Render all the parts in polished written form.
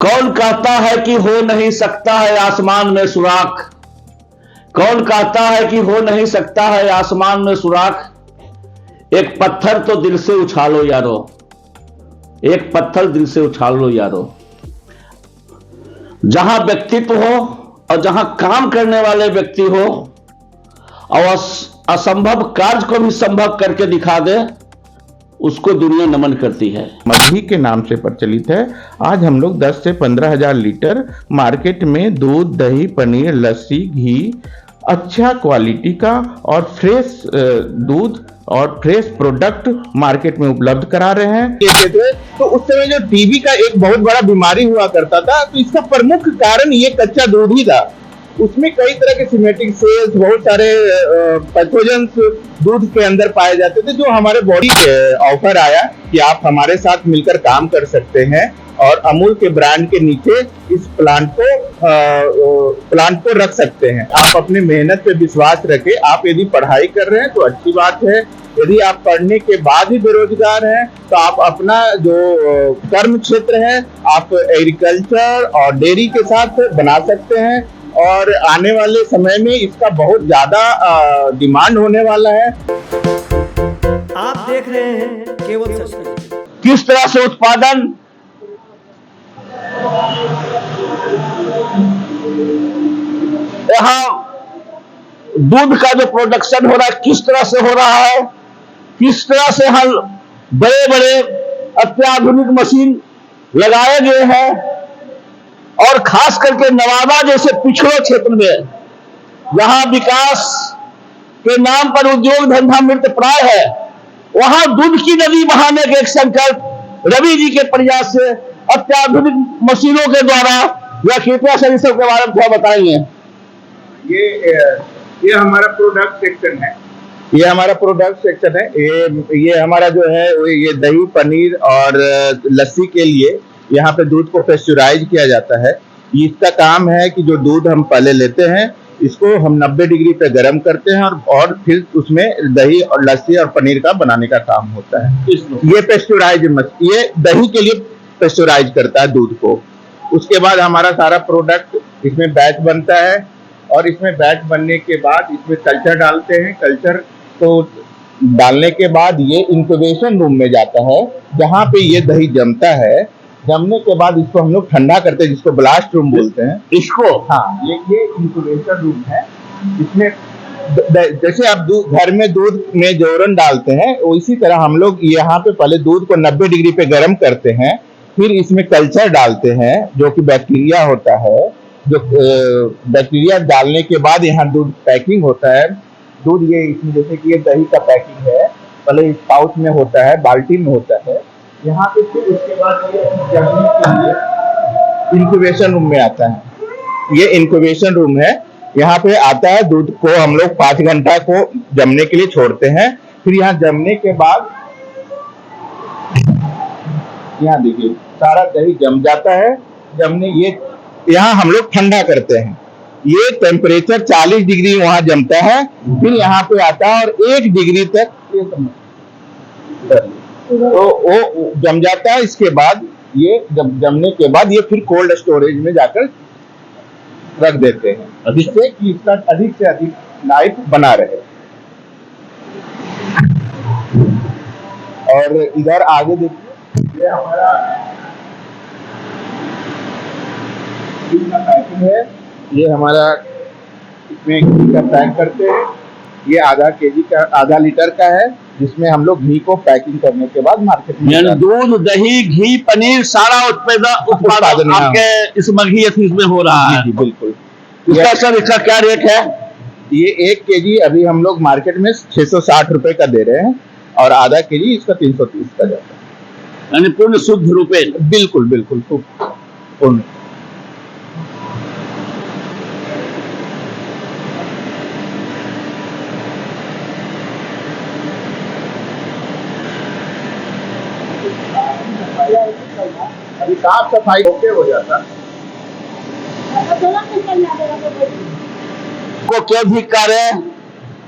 कौन कहता है कि हो नहीं सकता है आसमान में सुराख। कौन कहता है कि हो नहीं सकता है आसमान में सुराख। एक पत्थर तो दिल से उछालो यारो, एक पत्थर दिल से उछालो यारो। जहां व्यक्तित्व हो और जहां काम करने वाले व्यक्ति हो और असंभव कार्य को भी संभव करके दिखा दे, उसको दुनिया नमन करती है। मगही के नाम से प्रचलित है। आज हम लोग 10 से 15 हजार लीटर मार्केट में दूध, दही, पनीर, लस्सी, घी अच्छा क्वालिटी का और फ्रेश दूध और फ्रेश प्रोडक्ट मार्केट में उपलब्ध करा रहे हैं। थे तो उस समय जो टीबी का एक बहुत बड़ा बीमारी हुआ करता था, तो इसका प्रमुख कारण ये कच्चा दूध ही था। उसमें कई तरह के सिमेटिक सेल्स, बहुत सारे पैथोजेंस दूध के अंदर पाए जाते थे, जो हमारे बॉडी ऑफर आया कि आप हमारे साथ मिलकर काम कर सकते हैं और अमूल के ब्रांड के नीचे इस प्लांट को रख सकते हैं। आप अपनी मेहनत पे विश्वास रखें। आप यदि पढ़ाई कर रहे हैं तो अच्छी बात है, यदि आप पढ़ने के बाद ही बेरोजगार हैं तो आप अपना जो कर्म क्षेत्र है आप एग्रीकल्चर और डेयरी के साथ बना सकते हैं और आने वाले समय में इसका बहुत ज्यादा डिमांड होने वाला है। आप देख रहे हैं केवल सच। किस तरह से उत्पादन यहाँ दूध का जो प्रोडक्शन हो रहा है किस तरह से हो रहा है, किस तरह से हम बड़े बड़े अत्याधुनिक मशीन लगाए गए हैं और खास करके नवादा जैसे पिछड़े क्षेत्र में जहां विकास के नाम पर उद्योग धंधा मृत प्राय है, वहां दूध की नदी बहाने के एक संकल्प रवि जी के प्रयास से अत्याधुनिक मशीनों के द्वारा या कृपया से इस सब के बारे में थोड़ा बताएंगे। ये हमारा प्रोडक्ट सेक्शन है। ये हमारा प्रोडक्ट सेक्शन है। ये हमारा जो है ये दही, पनीर और लस्सी के लिए यहाँ पे दूध को पेस्चराइज किया जाता है। इसका काम है कि जो दूध हम पहले लेते हैं इसको हम 90 डिग्री पे गर्म करते हैं और फिर उसमें दही और लस्सी और पनीर का बनाने का काम होता है। ये पेस्चराइज ये दही के लिए पेस्चराइज करता है दूध को। उसके बाद हमारा सारा प्रोडक्ट इसमें बैच बनता है और इसमें बैच बनने के बाद इसमें कल्चर डालते हैं। कल्चर को डालने के बाद ये इंक्यूबेशन रूम में जाता है जहाँ पे ये दही जमता है। जमने के बाद इसको हम लोग ठंडा करते हैं, जिसको ब्लास्ट रूम बोलते हैं इसको। हाँ, ये इंक्यूबेशन रूम है। इसमें जैसे आप घर में दूध में जोरन डालते हैं इसी तरह हम लोग यहाँ पे पहले दूध को 90 डिग्री पे गर्म करते हैं, फिर इसमें कल्चर डालते हैं जो कि बैक्टीरिया होता है। जो बैक्टीरिया डालने के बाद यहाँ दूध पैकिंग होता है। दूध ये इसमें जैसे कि ये दही का पैकिंग है, पहले इस पाउच में होता है, बाल्टी में होता है। यहाँ पे फिर उसके बाद ये जमने के लिए इंक्यूबेशन रूम में आता है। ये इंक्यूबेशन रूम है, यहाँ पे आता है। दूध को हम लोग 5 घंटा को जमने के लिए छोड़ते हैं। फिर यहाँ जमने के बाद यहाँ देखिए सारा दही जम जाता है। जमने ये यहाँ हम लोग ठंडा करते हैं। ये टेम्परेचर 40 डिग्री वहां जमता है, फिर यहाँ पे आता है और 1 डिग्री तक तो वो जम जाता है। इसके बाद ये जब जमने के बाद ये फिर कोल्ड स्टोरेज में जाकर रख देते हैं, जिससे कि इसका अधिक से अधिक लाइफ बना रहे। और इधर आगे देखिए ये हमारा पैकिंग है। ये हमारा इसमें घी का पैक करते हैं। ये आधा लीटर का है, जिसमें हम लोग घी को पैकिंग करने के बाद मार्केट में दूध, दही, घी, पनीर सारा उत्पादन आपके इस मगही इसमें हो रहा है। जी बिल्कुल। इसका क्या रेट है? ये 1 केजी अभी हम लोग मार्केट में 660 रुपए का दे रहे हैं और आधा केजी इसका 330 का जाता है। यानी पूर्ण शुद्ध रुपए। बिल्कुल बिल्कुल पूर्ण। अभी साफ सफाई ओके हो जाता को क्या भी करे,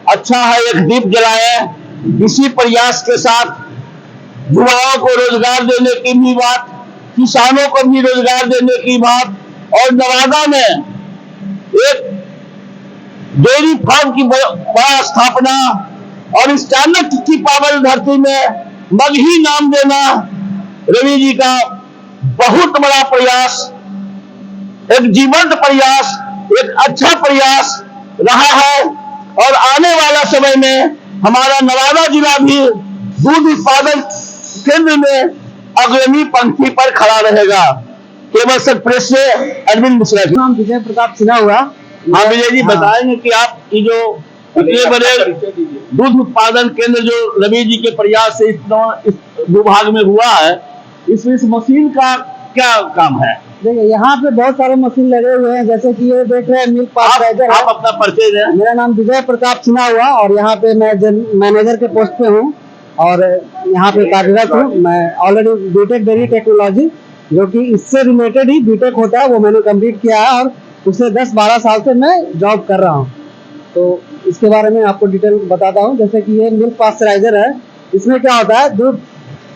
अच्छा है एक दीप जलाए। इसी प्रयास के साथ युवाओं को रोजगार देने की भी बात किसानों को भी रोजगार देने की बात, और नवादा में एक डेयरी फार्म की बड़ा स्थापना, और इस चाणक्य की पावन धरती में मगही नाम देना रवि जी का बहुत बड़ा प्रयास, एक जीवंत प्रयास, एक अच्छा प्रयास रहा है। और आने वाला समय में हमारा नवादा जिला भी दूध उत्पादन केंद्र में अग्रणी पंक्ति पर खड़ा रहेगा। केवल सर प्रेस से अरविंद मिश्रा जी। नाम विजय प्रताप सिन्हा हुआ। हाँ विजय जी, बताएंगे कि आप ये जो इतने बड़े दूध उत्पादन केंद्र जो रवि जी के प्रयास से इस विभाग में हुआ है, इस मशीन का क्या काम है? देखिए यहाँ पे बहुत सारे मशीन लगे हुए हैं, जैसे कि ये देख रहे हैं मिल्क पास्चराइजर। आप अपना परिचय दें। मेरा नाम विजय प्रताप सिन्हा हुआ और यहाँ पे मैं मैनेजर के पोस्ट पे हूँ और यहाँ पे कार्यरत हूँ। मैं ऑलरेडी बीटेक डेयरी टेक्नोलॉजी, जो कि इससे रिलेटेड ही बीटेक होता है, वो मैंने कंप्लीट किया है और पिछले 10-12 साल से मैं जॉब कर रहा हूँ। तो इसके बारे में आपको डिटेल बताता हूँ। जैसे कि ये मिल्क पास्चराइजर है, इसमें क्या होता है, दूध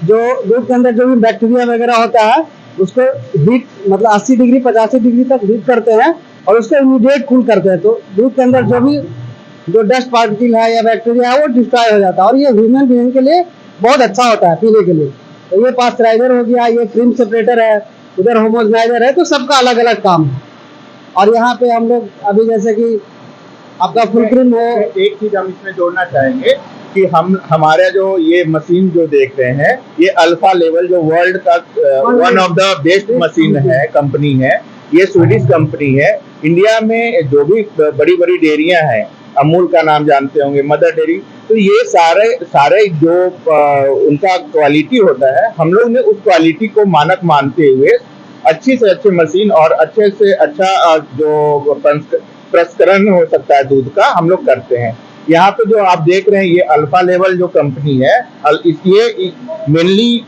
के अंदर जो भी बैक्टीरिया वगैरह होता है उसको हीट मतलब 80 डिग्री 85 डिग्री तक हीट करते हैं और उसको इमीडिएट कूल करते हैं। तो दूध के अंदर जो डस्ट पार्टिकल है या बैक्टीरिया है वो डिस्ट्रॉय हो जाता है और ये ह्यूमन बीइंग के लिए बहुत अच्छा होता है पीने के लिए। तो ये पास्चराइजर हो गया, ये क्रीम सेपरेटर है, उधर होमोजेनाइजर है, तो सबका अलग अलग काम है। और यहाँ पे हम लोग अभी जैसे कि आपका फुल क्रीम हो। एक चीज हम इसमें जोड़ना चाहेंगे कि हमारा जो ये मशीन जो देख रहे हैं, ये अल्फा लेवल जो वर्ल्ड का one of the best machine है, कंपनी है, ये स्वीडिश कंपनी है। इंडिया में जो भी बड़ी बड़ी डेयरियां हैं, अमूल का नाम जानते होंगे, मदर डेयरी, तो ये सारे जो उनका क्वालिटी होता है, हम लोग ने उस क्वालिटी को मानक मानते हुए अच्छी से अच्छी मशीन और अच्छे से अच्छा जो प्रसंस्करण हो सकता है दूध का, हम लोग करते हैं। यहाँ पे जो आप देख रहे हैं ये अल्फा लेवल जो कंपनी है, ये मेनली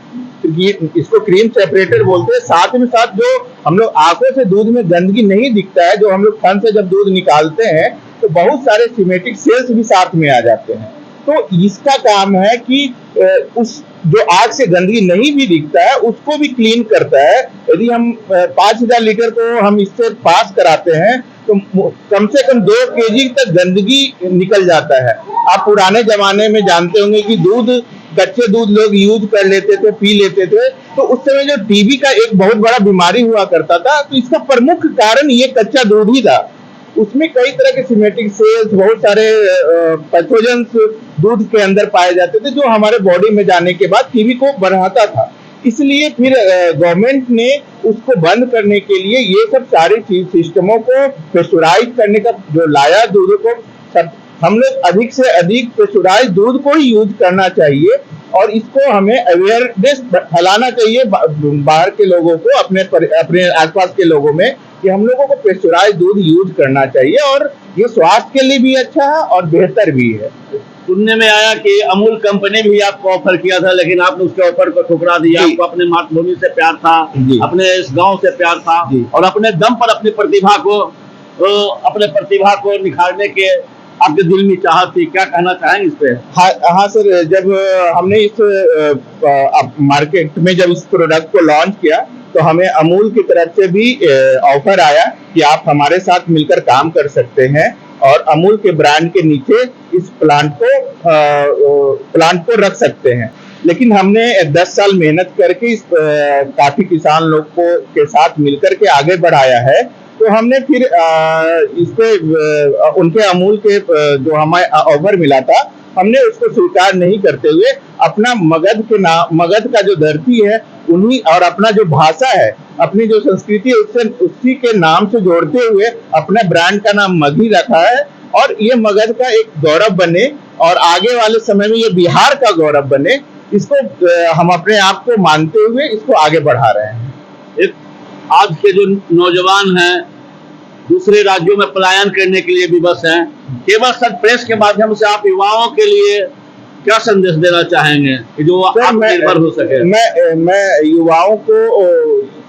इसको क्रीम सेपरेटर बोलते हैं। साथ में साथ जो हम लोग आंखों से दूध में गंदगी नहीं दिखता है, जो हम लोग थन से जब दूध निकालते हैं तो बहुत सारे सीमेटिक सेल्स भी साथ में आ जाते हैं। तो इसका काम है कि उस जो आग से गंदगी नहीं भी दिखता है उसको भी क्लीन करता है। यदि हम 5000 लीटर को हम इससे पास कराते हैं तो कम से कम 2 kg तक गंदगी निकल जाता है। आप पुराने जमाने में जानते होंगे कि कच्चे दूध लोग यूज कर लेते थे, पी लेते थे, तो उस समय जो टीबी का एक बहुत बड़ा बीमारी हुआ करता था, तो इसका प्रमुख कारण ये कच्चा दूध ही था। उसमें कई तरह के सीमेटिक सेल्स, बहुत सारे पैथोजेंस दूध के अंदर पाए जाते थे, जो हमारे बॉडी में जाने के बाद टीबी को बढ़ाता था। इसलिए फिर गवर्नमेंट ने उसको बंद करने के लिए ये सब सारी चीज सिस्टमों को प्रेशराइज करने का जो लाया, दूध को हम लोग अधिक से अधिक प्रेशराइज दूध को ही यूज करना चाहिए और इसको हमें अवेयरनेस फैलाना चाहिए बाहर के लोगों को, अपने आसपास के लोगों में, कि हम लोगों को प्रेशराइज दूध यूज करना चाहिए और ये स्वास्थ्य के लिए भी अच्छा है और बेहतर भी है। सुनने में आया कि अमूल कंपनी भी आपको ऑफर किया था, लेकिन आपने उसके ऑफर को ठुकरा दिया। आपको अपने मातृभूमि से प्यार था, अपने इस गांव से प्यार था और अपने दम पर अपनी प्रतिभा को निखारने के आपके दिल में चाहत थी। क्या कहना चाहेंगे इस पे? हाँ सर, जब हमने इस मार्केट में जब इस प्रोडक्ट को लॉन्च किया तो हमें अमूल की तरफ से भी ऑफर आया कि आप हमारे साथ मिलकर काम कर सकते हैं और अमूल के ब्रांड के नीचे इस प्लांट को रख सकते हैं। लेकिन हमने 10 साल मेहनत करके इस काफी किसान लोग के साथ मिलकर के आगे बढ़ाया है। तो हमने फिर इस पे उनके अमूल के जो हमें ऑफर मिला था, हमने उसको स्वीकार नहीं करते हुए अपना मगध का जो धरती है उन्हीं और अपना जो भाषा है, अपनी जो संस्कृति है, उसी के नाम से जोड़ते हुए अपने ब्रांड का नाम मगही रखा है और ये मगध का एक गौरव बने और आगे वाले समय में ये बिहार का गौरव बने, इसको हम अपने आप को मानते हुए इसको आगे बढ़ा रहे हैं। आज के जो नौजवान हैं दूसरे राज्यों में पलायन करने के लिए विवश हैं, केवल सर प्रेस के माध्यम से आप युवाओं के लिए क्या संदेश देना चाहेंगे कि जो आत्मनिर्भर हो सके? मैं युवाओं को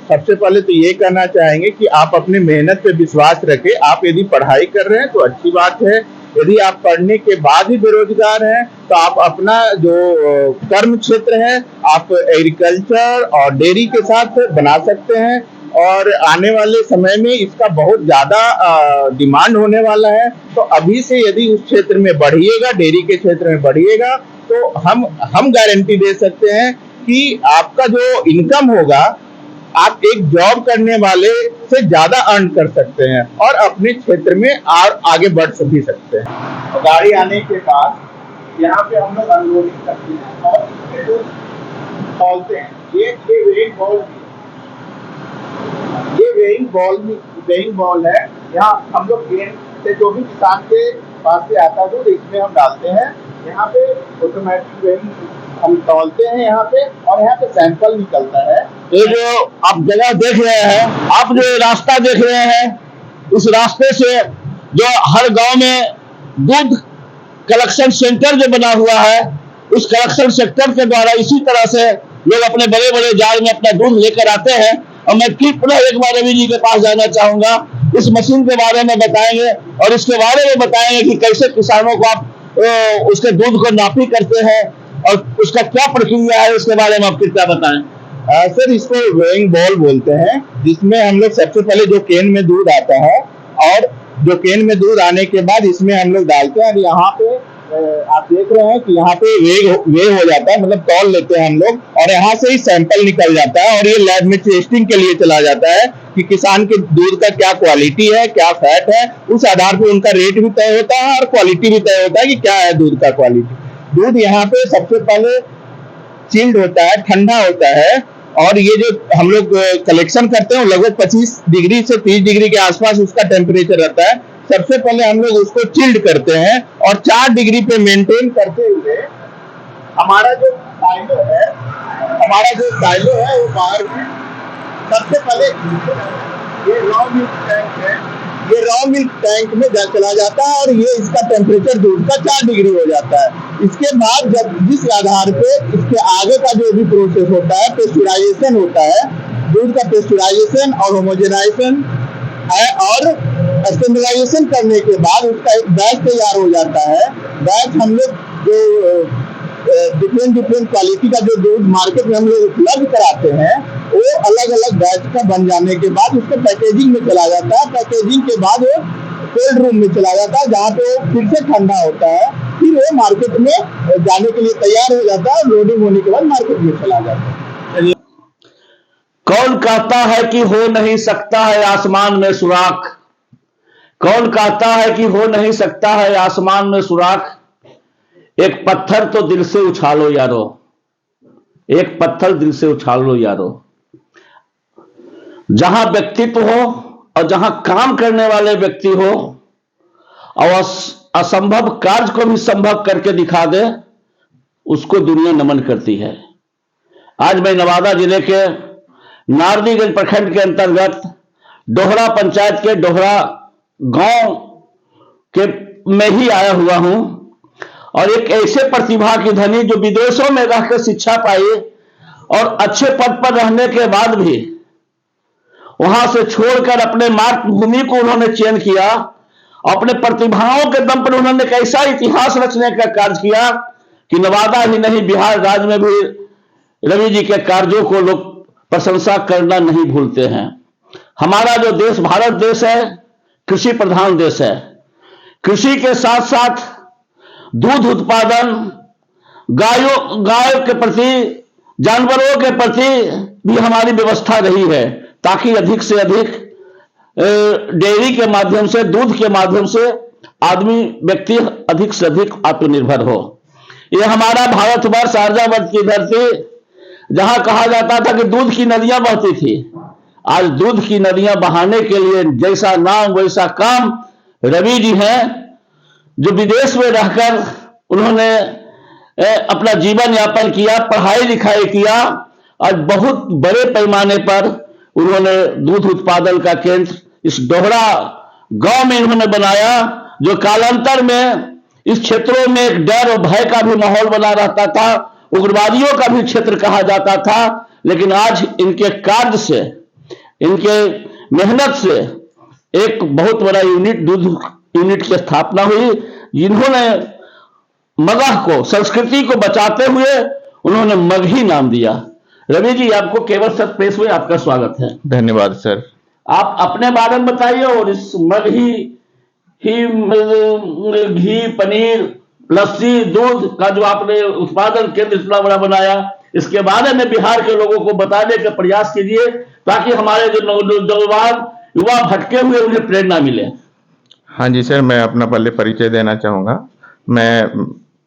सबसे पहले तो ये कहना चाहेंगे कि आप अपनी मेहनत पे विश्वास रखें। आप यदि पढ़ाई कर रहे हैं तो अच्छी बात है, यदि आप पढ़ने के बाद ही बेरोजगार हैं तो आप अपना जो कर्म क्षेत्र है आप एग्रीकल्चर और डेयरी के साथ बना सकते हैं, और आने वाले समय में इसका बहुत ज्यादा डिमांड होने वाला है। तो अभी से यदि उस क्षेत्र में बढ़िएगा, डेयरी के क्षेत्र में बढ़िएगा, तो हम गारंटी दे सकते हैं कि आपका जो इनकम होगा आप एक जॉब करने वाले से ज्यादा अर्न कर सकते हैं और अपने क्षेत्र में आगे बढ़ भी सकते हैं। और गाड़ी आने के बाद यहाँ पे हम लोग अनलोडिंग करते हैं और इसमें जो तौलते हैं, ये वेइंग बॉल है। यहाँ हम लोग केन से जो भी किसान के पास से आता है दूध इसमें हम डालते हैं। यहाँ पे ऑटोमेटिक वेइंग हम तौलते हैं यहाँ पे, और यहाँ पे सैंपल निकलता है। ये जो आप जगह देख रहे हैं, आप जो रास्ता देख रहे हैं, उस रास्ते से जो हर गांव में दूध कलेक्शन सेंटर जो बना हुआ है, उस कलेक्शन सेंटर के द्वारा इसी तरह से लोग अपने बड़े बड़े जार में अपना दूध लेकर आते हैं। और मैं फिर पुनः एक बार रवि जी के पास जाना चाहूंगा, इस मशीन के बारे में बताएंगे और इसके बारे में बताएंगे कि कैसे किसानों को आप उसके दूध को नापी करते हैं और उसका क्या प्रक्रिया है, उसके बारे में आप कृपया बताएं। सर, इसको वेइंग बॉल बोलते हैं, जिसमें हम लोग सबसे पहले जो केन में दूध आता है और जो केन में दूध आने के बाद इसमें हम लोग डालते हैं। यहाँ पे आप देख रहे हैं कि यहाँ पे वे हो जाता है, मतलब तौल लेते हैं हम लोग, और यहाँ से ही सैंपल निकल जाता है और ये लैब में टेस्टिंग के लिए चला जाता है कि किसान के दूध का क्या क्वालिटी है, क्या फैट है। उस आधार पे उनका रेट भी तय होता है और क्वालिटी भी तय होता है कि क्या है दूध का क्वालिटी। दूध यहाँ पे सबसे पहले चिल्ड होता है, ठंडा होता है, और ये जो हम लोग कलेक्शन करते हैं लगभग 25 डिग्री से 30 डिग्री के आसपास उसका टेम्परेचर रहता है। सबसे पहले हम लोग उसको चिल्ड करते हैं और 4 डिग्री पे मेंटेन करते हुए हमारा जो साइलो है वो बाहर में सबसे पहले ये रॉ मिल्क टैंक है, ये रॉ मिल्क टैंक में चला जाता है और ये इसका टेम्परेचर दूध का 4 डिग्री हो जाता है। इसके बाद जब जिस आधार पे इसके आगे का जो भी प्रोसेस होता है, पेस्चुराइजेशन होता है, दूध का पेस्चुराइजेशन और होमोजेनाइजेशन है, और स्टैंडर्डाइजेशन करने के बाद उसका एक बैच तैयार हो जाता है। बैच हम लोग जो डिफरेंट क्वालिटी का जो दूध मार्केट में हम लोग उपलब्ध कराते हैं, वो अलग अलग बैच का बन जाने के बाद उसको पैकेजिंग में चला जाता है। पैकेजिंग के बाद वो कोल्ड रूम में चला जाता है, जहाँ पे वो फिर से ठंडा होता है, फिर वो मार्केट में जाने के लिए तैयार हो जाता है। लोडिंग होने के बाद मार्केट में चला जाता है। कौन कहता है कि हो नहीं सकता है आसमान में सुराख? कौन कहता है कि हो नहीं सकता है आसमान में सुराख? एक पत्थर तो दिल से उछालो यारो, एक पत्थर दिल से उछाल लो यारो। जहां व्यक्तित्व हो और जहां काम करने वाले व्यक्ति हो और असंभव कार्य को भी संभव करके दिखा दे, उसको दुनिया नमन करती है। आज मैं नवादा जिले के नारदीगंज प्रखंड के अंतर्गत डोहरा पंचायत के डोहरा गांव के में ही आया हुआ हूं, और एक ऐसे प्रतिभा की धनी जो विदेशों में रहकर शिक्षा पाई और अच्छे पद पर रहने के बाद भी वहां से छोड़कर अपने मातृभूमि को उन्होंने चयन किया। अपने प्रतिभाओं के दम पर उन्होंने एक ऐसा इतिहास रचने का कार्य किया कि नवादा ही नहीं बिहार राज्य में भी रवि जी के कार्यों को लोग प्रशंसा करना नहीं भूलते हैं। हमारा जो देश भारत देश है, कृषि प्रधान देश है। कृषि के साथ साथ दूध उत्पादन, गायों के प्रति, जानवरों के प्रति भी हमारी व्यवस्था रही है, ताकि अधिक से अधिक डेयरी के माध्यम से, दूध के माध्यम से आदमी व्यक्ति अधिक से अधिक आत्मनिर्भर हो। यह हमारा भारतवर्ष आर्यावर्त की धरती, जहां कहा जाता था कि दूध की नदियां बहती थी, आज दूध की नदियां बहाने के लिए जैसा नाम वैसा काम रवि जी हैं, जो विदेश में रहकर उन्होंने अपना जीवन यापन किया, पढ़ाई लिखाई किया, और बहुत बड़े पैमाने पर उन्होंने दूध उत्पादन का केंद्र इस डोहरा गांव में इन्होंने बनाया, जो कालांतर में इस क्षेत्रों में एक डर और भय का भी माहौल बना रहता था, उग्रवादियों का भी क्षेत्र कहा जाता था। लेकिन आज इनके कार्य से, इनके मेहनत से एक बहुत बड़ा यूनिट, दूध यूनिट की स्थापना हुई, जिन्होंने मगह को, संस्कृति को बचाते हुए उन्होंने मगही नाम दिया। रवि जी, आपको केवल सत्य प्रेस में आपका स्वागत है। धन्यवाद सर। आप अपने बारे में बताइए और इस मगही घी, पनीर, लस्सी, दूध का जो आपने उत्पादन केंद्र इतना बड़ा बनाया, इसके बारे में बिहार के लोगों को बताने का प्रयास कीजिए ताकि हमारे जो नौजवान युवा भटके हुए उन्हें प्रेरणा मिले। हाँ जी सर, मैं अपना पहले परिचय देना चाहूँगा। मैं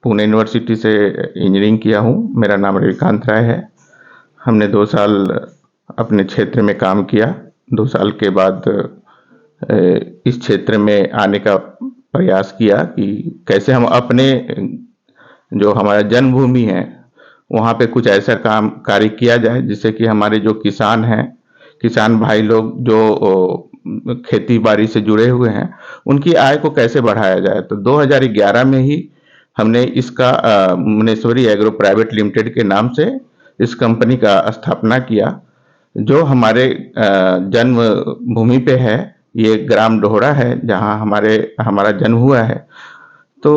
पुणे यूनिवर्सिटी से इंजीनियरिंग किया हूँ। मेरा नाम रविकांत राय है। हमने 2 साल अपने क्षेत्र में काम किया। 2 साल के बाद इस क्षेत्र में आने का प्रयास किया कि कैसे हम अपने जो हमारा जन्मभूमि है वहाँ पे कुछ ऐसा कार्य किया जाए जिससे कि हमारे जो किसान हैं, किसान भाई लोग जो खेती बाड़ी से जुड़े हुए हैं, उनकी आय को कैसे बढ़ाया जाए। तो 2011 में ही हमने इसका मुनेश्वरी एग्रो प्राइवेट लिमिटेड के नाम से इस कंपनी का स्थापना किया, जो हमारे जन्म भूमि पे है। ये ग्राम डोहरा है जहाँ हमारा जन्म हुआ है। तो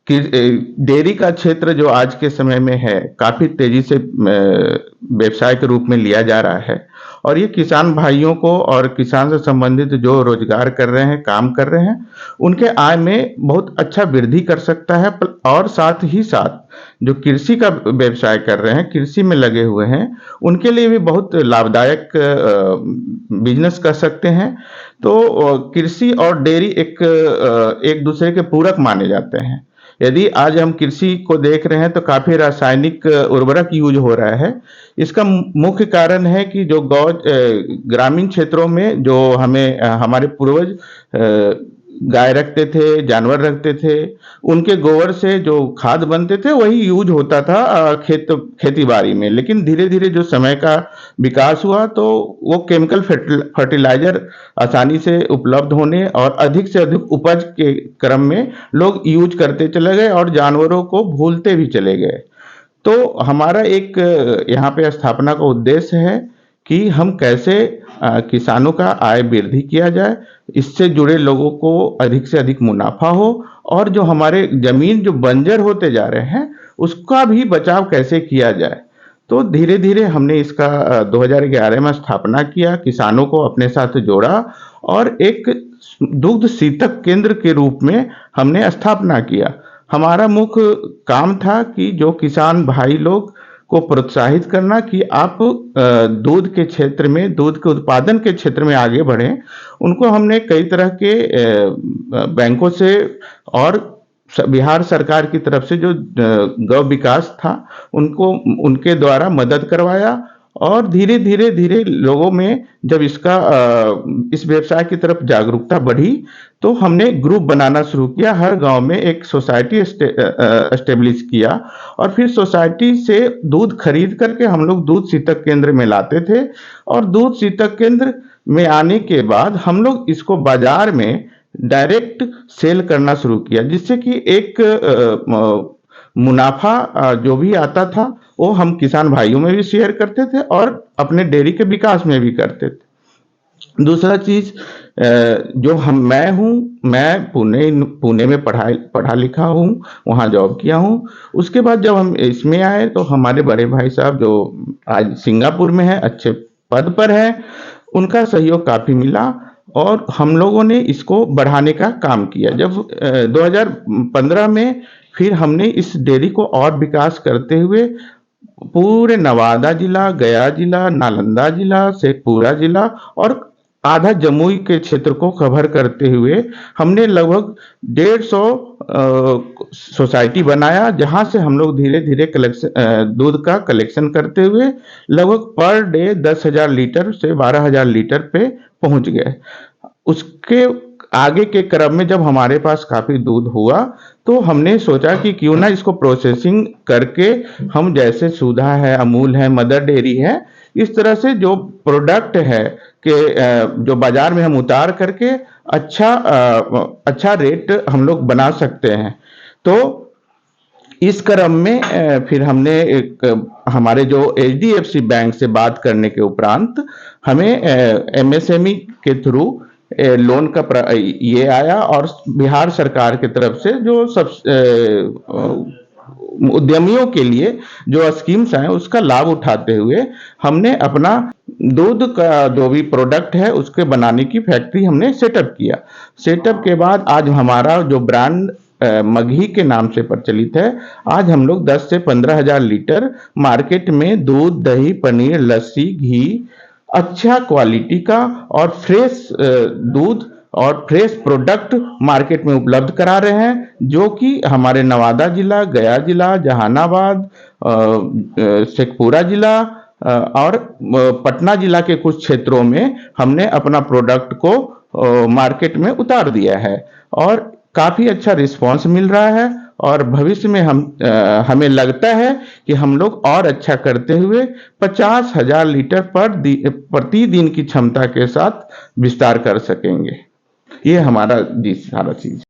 डेयरी का क्षेत्र जो आज के समय में है, काफी तेजी से व्यवसाय के रूप में लिया जा रहा है और ये किसान भाइयों को और किसान से संबंधित जो रोजगार कर रहे हैं, काम कर रहे हैं, उनके आय में बहुत अच्छा वृद्धि कर सकता है। और साथ ही साथ जो कृषि का व्यवसाय कर रहे हैं, कृषि में लगे हुए हैं, उनके लिए भी बहुत लाभदायक बिजनेस कर सकते हैं। तो कृषि और डेयरी एक दूसरे के पूरक माने जाते हैं। यदि आज हम कृषि को देख रहे हैं तो काफी रासायनिक उर्वरक यूज हो रहा है। इसका मुख्य कारण है कि जो ग्रामीण क्षेत्रों में जो हमारे पूर्वज गाय रखते थे, जानवर रखते थे, उनके गोबर से जो खाद बनते थे वही यूज होता था खेती बाड़ी में। लेकिन धीरे धीरे जो समय का विकास हुआ तो वो केमिकल फर्टिलाइजर आसानी से उपलब्ध होने और अधिक से अधिक उपज के क्रम में लोग यूज करते चले गए और जानवरों को भूलते भी चले गए। तो हमारा एक यहाँ पे स्थापना का उद्देश्य है कि हम कैसे किसानों का आय वृद्धि किया जाए, इससे जुड़े लोगों को अधिक से अधिक मुनाफा हो और जो हमारे जमीन जो बंजर होते जा रहे हैं उसका भी बचाव कैसे किया जाए। तो धीरे धीरे हमने इसका 2011 में स्थापना किया, किसानों को अपने साथ जोड़ा और एक दुग्ध शीतक केंद्र के रूप में हमने स्थापना किया। हमारा मुख्य काम था कि जो किसान भाई लोग को प्रोत्साहित करना कि आप दूध के क्षेत्र में, दूध के उत्पादन के क्षेत्र में आगे बढ़ें। उनको हमने कई तरह के बैंकों से और बिहार सरकार की तरफ से जो गौ विकास था उनके द्वारा मदद करवाया और धीरे धीरे लोगों में जब इस व्यवसाय की तरफ जागरूकता बढ़ी तो हमने ग्रुप बनाना शुरू किया। हर गांव में एक सोसाइटी एस्टेब्लिश किया और फिर सोसाइटी से दूध खरीद करके हम लोग दूध शीतक केंद्र में लाते थे और दूध शीतक केंद्र में आने के बाद हम लोग इसको बाजार में डायरेक्ट सेल करना शुरू किया, जिससे कि एक मुनाफा जो भी आता था वो हम किसान भाइयों में भी शेयर करते थे और अपने डेयरी के विकास में भी करते थे। दूसरा चीज मैं पुणे में पढ़ा लिखा हूँ, वहाँ जॉब किया हूँ। उसके बाद जब हम इसमें आए तो हमारे बड़े भाई साहब जो आज सिंगापुर में है, अच्छे पद पर है, उनका सहयोग काफी मिला और हम लोगों ने इसको बढ़ाने का काम किया। जब 2015 में फिर हमने इस डेयरी को और विकास करते हुए पूरे नवादा जिला, गया जिला, नालंदा जिला, शेखपुरा जिला और आधा जमुई के क्षेत्र को कवर करते हुए हमने लगभग 150 सोसाइटी बनाया, जहां से हम लोग धीरे धीरे दूध का कलेक्शन करते हुए लगभग पर डे 10,000 लीटर से 12,000 लीटर पे पहुंच गए। उसके आगे के क्रम में जब हमारे पास काफी दूध हुआ तो हमने सोचा कि क्यों ना इसको प्रोसेसिंग करके हम, जैसे सुधा है, अमूल है, मदर डेयरी है, इस तरह से जो प्रोडक्ट है कि जो बाजार में हम उतार करके अच्छा रेट हम लोग बना सकते हैं। तो इस क्रम में फिर हमने हमारे जो HDFC बैंक से बात करने के उपरांत हमें MSME के थ्रू लोन का ये आया और बिहार सरकार की तरफ से जो सब उद्यमियों के लिए जो स्कीम्स हैं उसका लाभ उठाते हुए हमने अपना दूध का जो भी प्रोडक्ट है उसके बनाने की फैक्ट्री हमने सेटअप किया। सेटअप के बाद आज हमारा जो ब्रांड मगही के नाम से प्रचलित है, आज हम लोग 10 से 15 हजार लीटर मार्केट में दूध, दही, पनीर, लस्सी, घी अच्छा क्वालिटी का और फ्रेश दूध और फ्रेश प्रोडक्ट मार्केट में उपलब्ध करा रहे हैं, जो कि हमारे नवादा जिला, गया जिला, जहानाबाद, शेखपुरा जिला और पटना जिला के कुछ क्षेत्रों में हमने अपना प्रोडक्ट को मार्केट में उतार दिया है और काफी अच्छा रिस्पांस मिल रहा है। और भविष्य में हमें लगता है कि हम लोग और अच्छा करते हुए 50,000 लीटर प्रतिदिन की क्षमता के साथ विस्तार कर सकेंगे। ये हमारा जी सारा चीज।